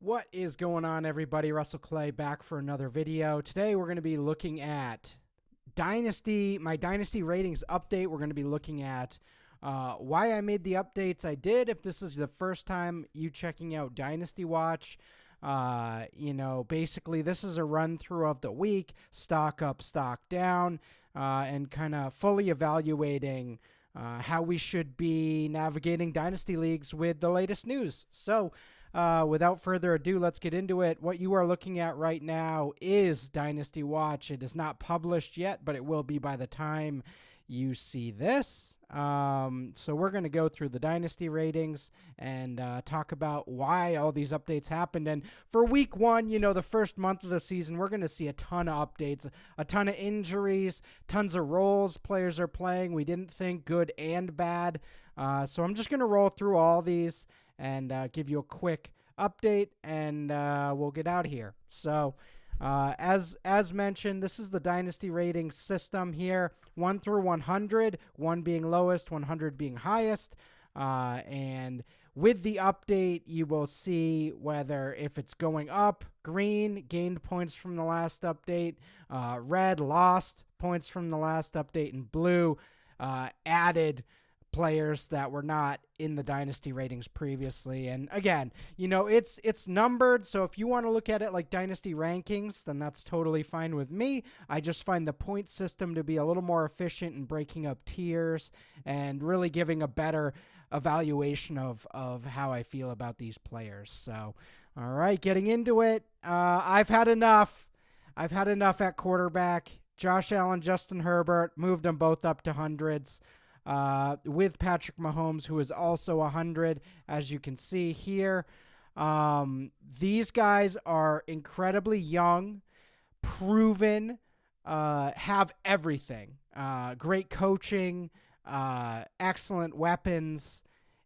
What is going on, everybody? Russell Clay back for another video. Today we're going to be looking at Dynasty, my Dynasty ratings update. We're going to be looking at why I made the updates I did. If this is the first time you checking out Dynasty Watch, basically this is a run through of the week, stock up, stock down, and kind of fully evaluating how we should be navigating Dynasty leagues with the latest news. So, without further ado, let's get into it. What you are looking at right now is Dynasty Watch. It is not published yet, but it will be by the time you see this. So we're going to go through the Dynasty ratings and talk about why all these updates happened. And for week one, the first month of the season, we're going to see a ton of updates, a ton of injuries, tons of roles players are playing. We didn't think good and bad. So I'm just going to roll through all these and give you a quick update, and we'll get out of here. So as mentioned, this is the Dynasty rating system here, 1 through 100, 1 being lowest, 100 being highest. And with the update, you will see whether if it's going up, green, gained points from the last update, red, lost points from the last update, and blue, added players that were not in the Dynasty ratings previously. And again, it's numbered, so if you want to look at it like Dynasty rankings, then that's totally fine with me. I just find the point system to be a little more efficient in breaking up tiers and really giving a better evaluation of how I feel about these players. So, all right, getting into it. I've had enough at quarterback. Josh Allen, Justin Herbert, moved them both up to hundreds. With Patrick Mahomes, who is also 100, as you can see here. These guys are incredibly young, proven, have everything. Great coaching, excellent weapons,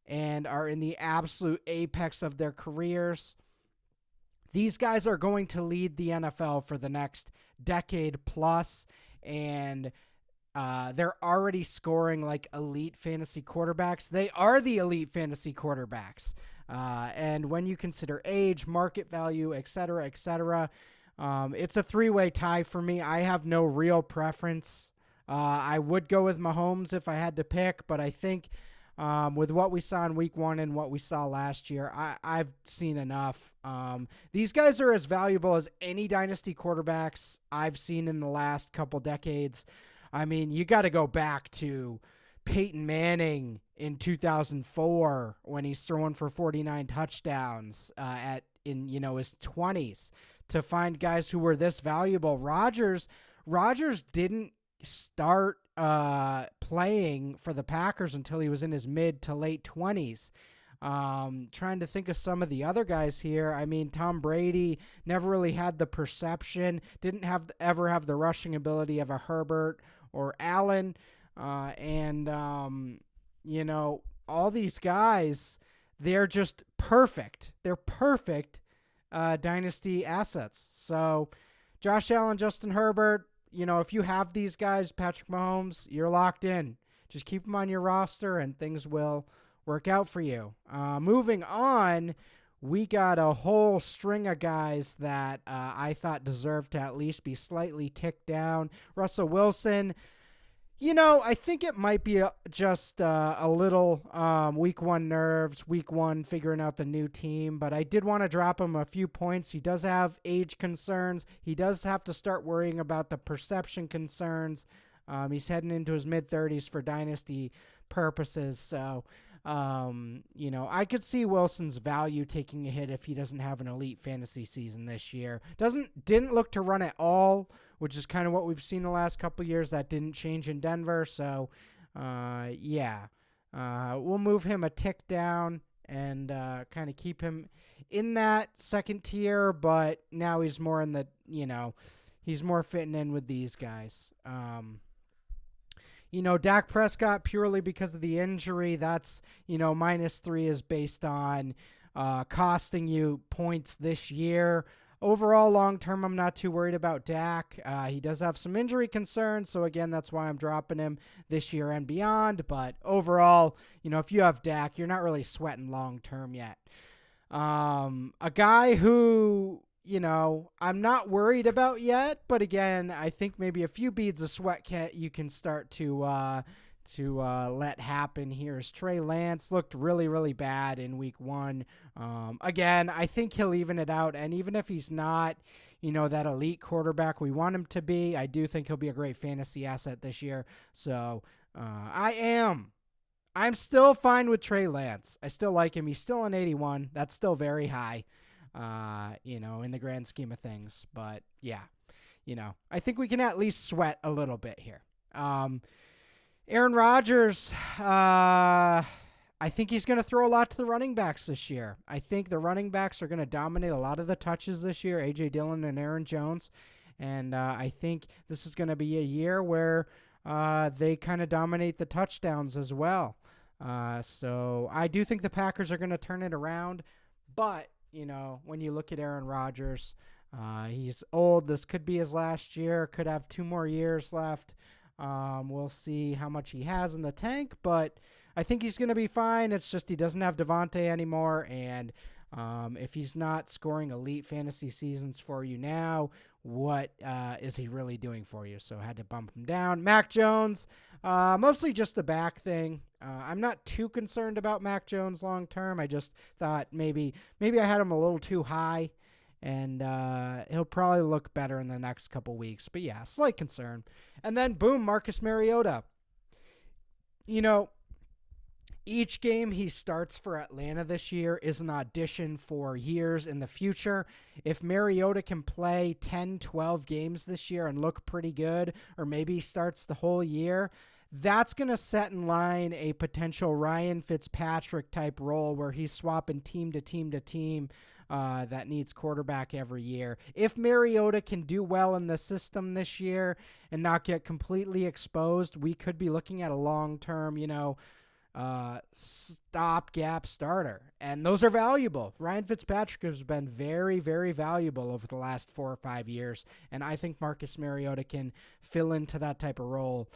and are in the absolute apex of their careers. These guys are going to lead the NFL for the next decade plus, and they're already scoring like elite fantasy quarterbacks. They are the elite fantasy quarterbacks. And when you consider age, market value, et cetera, it's a three-way tie for me. I have no real preference. I would go with Mahomes if I had to pick, but I think with what we saw in week one and what we saw last year, I've seen enough. These guys are as valuable as any dynasty quarterbacks I've seen in the last couple decades. I mean, you got to go back to Peyton Manning in 2004 when he's throwing for 49 touchdowns in his 20s to find guys who were this valuable. Rodgers didn't start playing for the Packers until he was in his mid to late 20s. Trying to think of some of the other guys here. I mean, Tom Brady never really had the perception, didn't ever have the rushing ability of a Herbert or Allen. All these guys, they're just perfect. They're perfect dynasty assets. So Josh Allen, Justin Herbert, if you have these guys, Patrick Mahomes, you're locked in. Just keep them on your roster and things will work out for you. Moving on, we got a whole string of guys that I thought deserved to at least be slightly ticked down. Russell Wilson, I think it might be just a little week one nerves, week one figuring out the new team, but I did want to drop him a few points. He does have age concerns. He does have to start worrying about the perception concerns. He's heading into his mid-30s for dynasty purposes, so I could see Wilson's value taking a hit if he doesn't have an elite fantasy season this year. Didn't look to run at all, which is kind of what we've seen the last couple of years. That didn't change in Denver. So, we'll move him a tick down and kind of keep him in that second tier. But now he's more in the, he's more fitting in with these guys. Dak Prescott, purely because of the injury, that's, -3 is based on costing you points this year. Overall, long-term, I'm not too worried about Dak. He does have some injury concerns, so again, that's why I'm dropping him this year and beyond. But overall, if you have Dak, you're not really sweating long-term yet. A guy who, I'm not worried about yet, but again, I think maybe a few beads of sweat you can start to let happen here is Trey Lance. Looked really, really bad in week 1. Again, I think he'll even it out, and even if he's not, that elite quarterback we want him to be, I do think he'll be a great fantasy asset this year. So I'm still fine with Trey Lance. I still like him. He's still an 81. That's still very high, in the grand scheme of things. But yeah, I think we can at least sweat a little bit here. Aaron Rodgers, I think he's going to throw a lot to the running backs this year. I think the running backs are going to dominate a lot of the touches this year, A.J. Dillon and Aaron Jones. And I think this is going to be a year where they kind of dominate the touchdowns as well. So I do think the Packers are going to turn it around. But, when you look at Aaron Rodgers, he's old. This could be his last year. Could have 2 more years left. We'll see how much he has in the tank, but I think he's going to be fine. It's just he doesn't have Devontae anymore, and if he's not scoring elite fantasy seasons for you now, what is he really doing for you? So I had to bump him down. Mac Jones, mostly just the back thing. I'm not too concerned about Mac Jones long term. I just thought maybe I had him a little too high, and he'll probably look better in the next couple weeks. But yeah, slight concern. And then, boom, Marcus Mariota. Each game he starts for Atlanta this year is an audition for years in the future. If Mariota can play 10, 12 games this year and look pretty good, or maybe he starts the whole year, that's going to set in line a potential Ryan Fitzpatrick type role where he's swapping team to team to team that needs quarterback every year. If Mariota can do well in the system this year and not get completely exposed, we could be looking at a long-term, stopgap starter. And those are valuable. Ryan Fitzpatrick has been very, very valuable over the last 4 or 5 years. And I think Marcus Mariota can fill into that type of role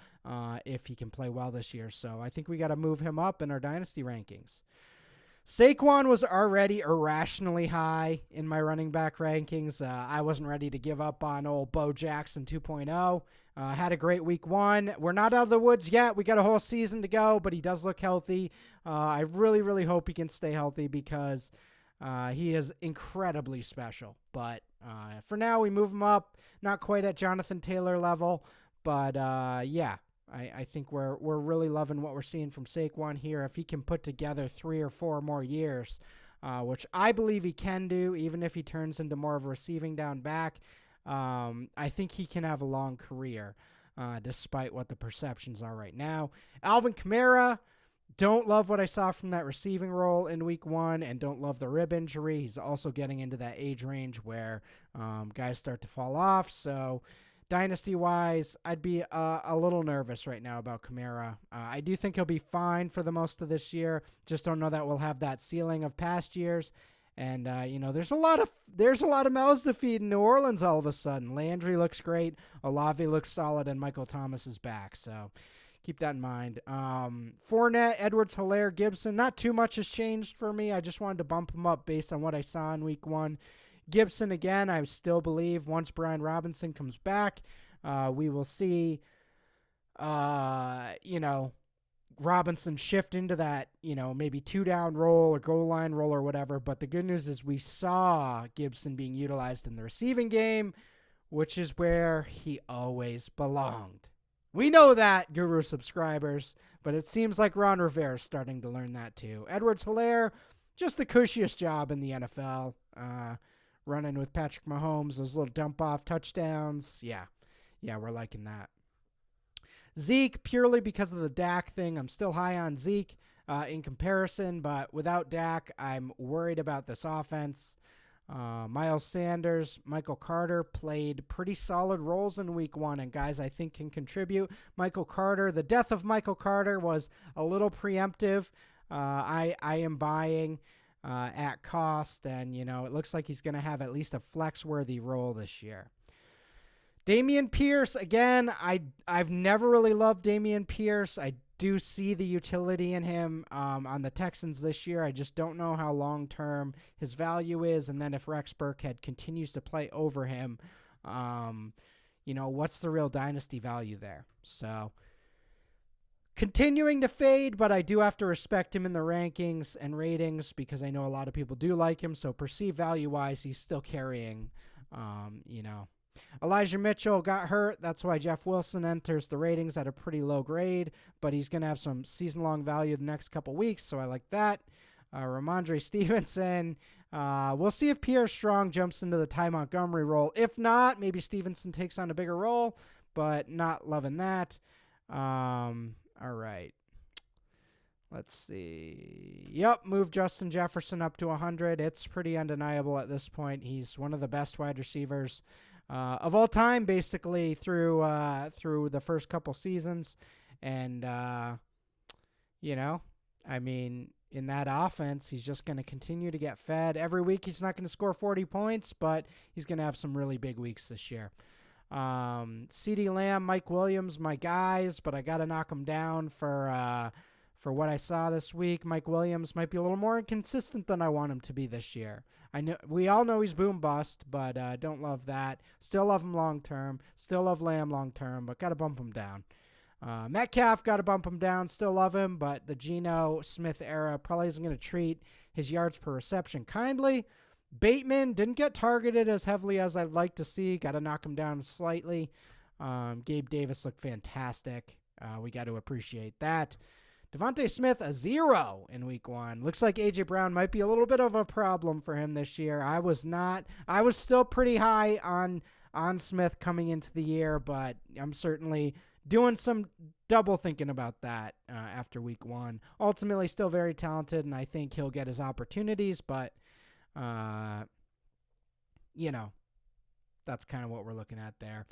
if he can play well this year. So I think we got to move him up in our dynasty rankings. Saquon was already irrationally high in my running back rankings. I wasn't ready to give up on old Bo Jackson 2.0. Had a great week 1. We're not out of the woods yet. We got a whole season to go, but he does look healthy. I really, really hope he can stay healthy because he is incredibly special. But for now, we move him up. Not quite at Jonathan Taylor level, but yeah. I think we're really loving what we're seeing from Saquon here. If he can put together 3 or 4 more years, which I believe he can do, even if he turns into more of a receiving down back, I think he can have a long career, despite what the perceptions are right now. Alvin Kamara, don't love what I saw from that receiving role in week 1 and don't love the rib injury. He's also getting into that age range where guys start to fall off, so dynasty-wise, I'd be a little nervous right now about Kamara. I do think he'll be fine for the most of this year. Just don't know that we'll have that ceiling of past years. And there's a lot of mouths to feed in New Orleans all of a sudden. Landry looks great, Olave looks solid, and Michael Thomas is back. So keep that in mind. Fournette, Edwards-Helaire, Gibson. Not too much has changed for me. I just wanted to bump him up based on what I saw in week 1. Gibson, again, I still believe once Brian Robinson comes back, we will see, Robinson shift into that, maybe 2-down role or goal line role or whatever. But the good news is we saw Gibson being utilized in the receiving game, which is where he always belonged. We know that, Guru subscribers, but it seems like Ron Rivera is starting to learn that too. Edwards-Helaire, just the cushiest job in the NFL. Running with Patrick Mahomes, those little dump-off touchdowns. Yeah, we're liking that. Zeke, purely because of the Dak thing. I'm still high on Zeke in comparison, but without Dak, I'm worried about this offense. Miles Sanders, Michael Carter played pretty solid roles in week 1, and guys I think can contribute. Michael Carter, the death of Michael Carter was a little preemptive. I am buying at cost, and it looks like he's going to have at least a flex-worthy role this year. Dameon Pierce, again, I've never really loved Dameon Pierce. I do see the utility in him on the Texans this year. I just don't know how long-term his value is. And then if Rex Burkhead continues to play over him, what's the real dynasty value there? So continuing to fade, but I do have to respect him in the rankings and ratings because I know a lot of people do like him. So perceived value-wise, he's still carrying, Elijah Mitchell got hurt. That's why Jeff Wilson enters the ratings at a pretty low grade, but he's going to have some season-long value the next couple weeks, so I like that. Ramondre Stevenson. We'll see if Pierre Strong jumps into the Ty Montgomery role. If not, maybe Stevenson takes on a bigger role, but not loving that. All right. Let's see. Yep, move Justin Jefferson up to 100. It's pretty undeniable at this point. He's one of the best wide receivers of all time, basically, through the first couple seasons. And, in that offense, he's just going to continue to get fed. Every week he's not going to score 40 points, but he's going to have some really big weeks this year. CeeDee Lamb, Mike Williams, my guys, but I got to knock them down for what I saw this week. Mike Williams might be a little more inconsistent than I want him to be this year. I know we all know he's boom bust, but don't love that. Still love him long term. Still love Lamb long term, but got to bump him down. Metcalf, got to bump him down. Still love him, but the Geno Smith era probably isn't going to treat his yards per reception kindly. Bateman didn't get targeted as heavily as I'd like to see. Got to knock him down slightly. Gabe Davis looked fantastic. We got to appreciate that. Devontae Smith, a 0 in week 1. Looks like A.J. Brown might be a little bit of a problem for him this year. I was still pretty high on Smith coming into the year, but I'm certainly doing some double thinking about that after week 1. Ultimately, still very talented, and I think he'll get his opportunities, but, that's kind of what we're looking at there.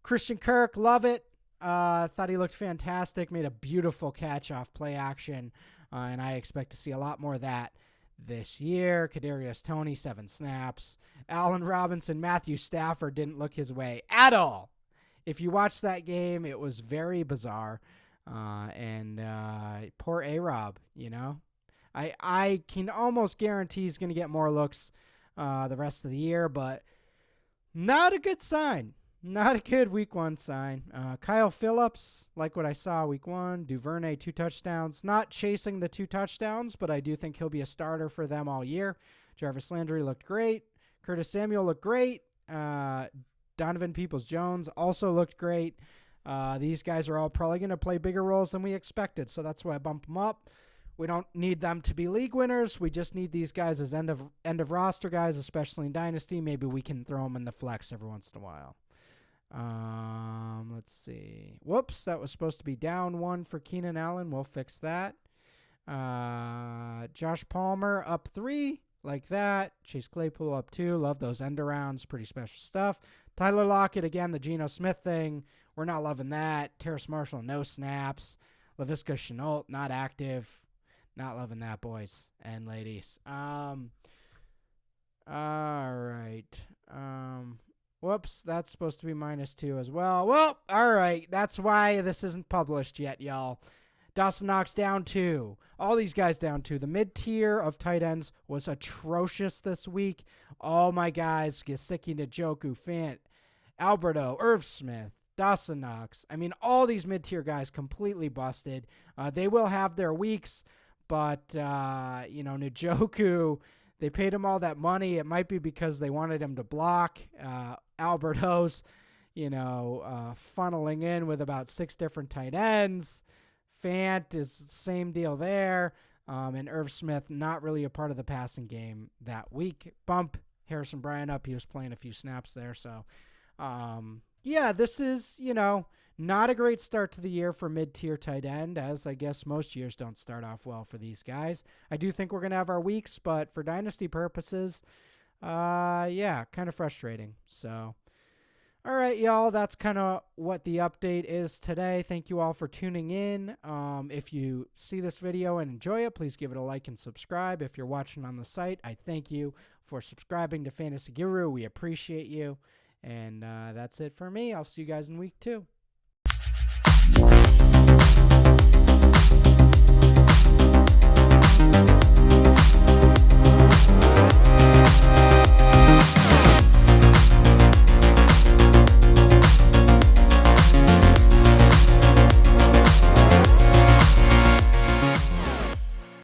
Christian Kirk, love it. Thought he looked fantastic, made a beautiful catch off play action, and I expect to see a lot more of that this year. Kadarius Toney, 7 snaps. Allen Robinson, Matthew Stafford didn't look his way at all. If you watched that game, it was very bizarre, and poor A-Rob, I can almost guarantee he's going to get more looks the rest of the year, but not a good sign. Not a good week 1 sign. Kyle Phillips, like what I saw week 1. Duvernay, 2 touchdowns. Not chasing the 2 touchdowns, but I do think he'll be a starter for them all year. Jarvis Landry looked great. Curtis Samuel looked great. Donovan Peoples-Jones also looked great. These guys are all probably going to play bigger roles than we expected, so that's why I bump them up. We don't need them to be league winners. We just need these guys as end of roster guys, especially in Dynasty. Maybe we can throw them in the flex every once in a while. Let's see. Whoops, that was supposed to be down 1 for Keenan Allen. We'll fix that. Josh Palmer up 3, like that. Chase Claypool up 2. Love those end arounds. Pretty special stuff. Tyler Lockett, again, the Geno Smith thing. We're not loving that. Terrace Marshall, no snaps. Laviska Shenault, not active. Not loving that, boys and ladies. All right. Whoops, that's supposed to be -2 as well. Well, all right. That's why this isn't published yet, y'all. Dawson Knox down 2. All these guys down 2. The mid-tier of tight ends was atrocious this week. All my guys, Gesicki, Njoku, Fant, Alberto, Irv Smith, Dawson Knox. I mean, all these mid-tier guys completely busted. They will have their weeks, but, Njoku, they paid him all that money. It might be because they wanted him to block. Alberto's, funneling in with about 6 different tight ends. Fant is the same deal there. And Irv Smith, not really a part of the passing game that week. Bump Harrison Bryant up. He was playing a few snaps there. So, this is, not a great start to the year for mid-tier tight end, as I guess most years don't start off well for these guys. I do think we're going to have our weeks, but for Dynasty purposes, kind of frustrating. So, all right, y'all, that's kind of what the update is today. Thank you all for tuning in. If you see this video and enjoy it, please give it a like and subscribe. If you're watching on the site, I thank you for subscribing to Fantasy Guru. We appreciate you. And that's it for me. I'll see you guys in week 2.